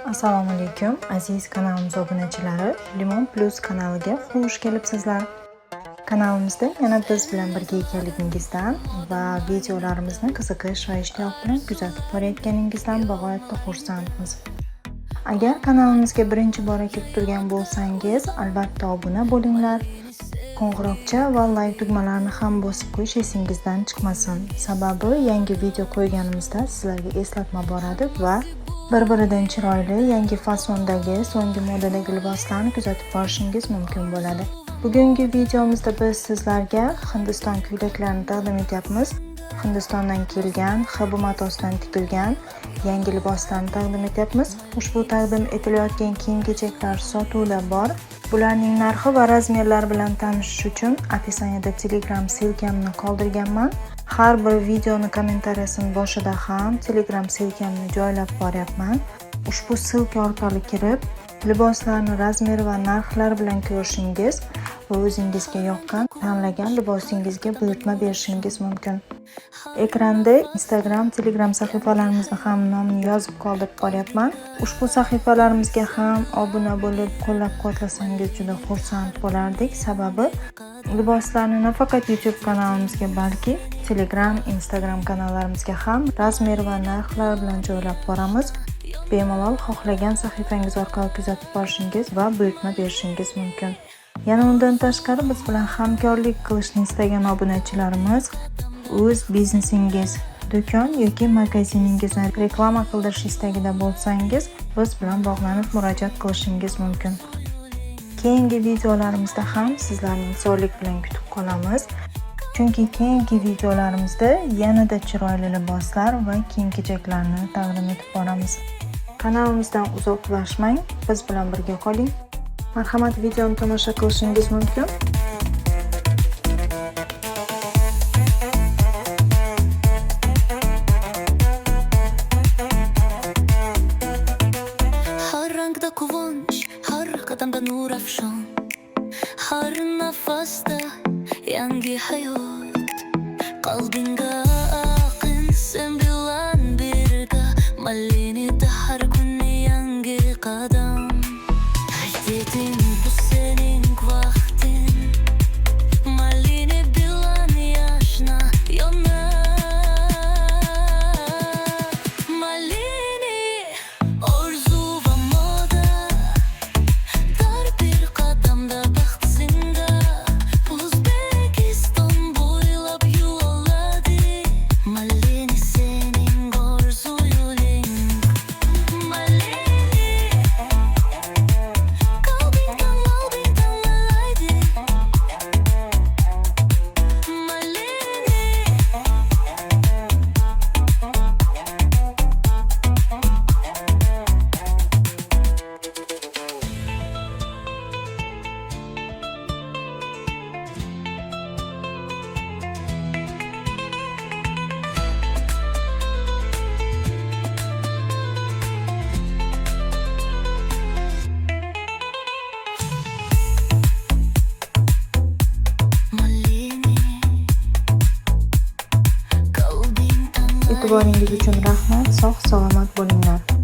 Assalomu alaykum aziz kanalimiz obunachilari. Limon Plus kanaliga xush kelibsizlar. Kanalimizda yana biz bilan birga ekanligingizdan va videolarimizni qiziqish va ishtiyoq bilan kuzatib borayotganingizdan bag'oyatda xursandmiz. Agar kanalimizga birinchi bora kelib turgan bo'lsangiz, albatta obuna bo'linglar. Qo'ng'iroqcha va like tugmalarini ham bosib qo'yish esingizdan chiqmasin. Sababi yangi video qo'yganimizda sizlarga eslatma boradi va bir-biridan chiroyli yangi fasondagi, so'nggi modadagi liboslarni kuzatib borishingiz mumkin bo'ladi. Bugungi videomizda biz sizlarga Hindiston ko'ylaklarini taqdim etyapmiz. Hindistondan kelgan, hibu matosdan tikilgan yangi liboslarni taqdim etyapmiz. Ushbu taqdim etilayotgan kiyim-kechaklar sotuvda bor. Bularning narxi va razmerlari bilan tanishish uchun описаниеda Telegram silkamni qoldirganman. Har bir videoni kommentariyasining boshida ham Telegram silkamni joylab boryapman. Ushbu silka orqali kirib, liboslarni razmeri va narxlari bilan ko'rishingiz va o'zingizga yoqqan, tanlagan libosingizga buyurtma berishingiz mumkin. Ekranda Instagram, Telegram sahifalarimizni ham nomini yozib qoldirib boryapman. Ushbu sahifalarimizga ham obuna bo'lib, qo'llab-quvvatlasangiz juda xursand bo'lardik. Sababi liboslarni nafaqat YouTube kanalimizga, balki Telegram, Instagram kanallarimizga ham razmer va narxlar bilan joylab boramiz. Bemalol xohlagan sahifangiz orqali kuzatib borishingiz va buyurtma berishingiz mumkin. Yana undan tashqari biz bilan hamkorlik qilishni istagan obunachilarimiz o'z biznesingiz, do'kon yoki magaziningizni reklama qildirish istagida bo'lsangiz, biz bilan bog'lanib murojaat qilishingiz mumkin. Keyingi videolarimizda ham sizlarning sog'lik bilan kutib qolamiz. Chunki keyingi videolarimizda yanada chiroyli liboslar va kiyim-kechaklarni taqdim etib boramiz. Kanalimizdan uzoqlashmang, biz bilan birga qoling. Marhamat, videoni tomosha qilishingiz mumkin. Har rangda quvonch, har qadamda nur afshon, har nafasda yangi hayot. Qalbinga aqin sen bilan birga, malinida har kuni yangi qadam. Aytding bu sening vaqting, malini bilan yashna yona. Malini orzu va moda, dar bir qadamda baxt zinda. O'zbekiston bo'ylab yo'lladi, malini sening orzu yo'ling. Malini qalbingdan lalaydi. Malini E'tiboringiz uchun rahmat. Sog' salomat bo'linglar.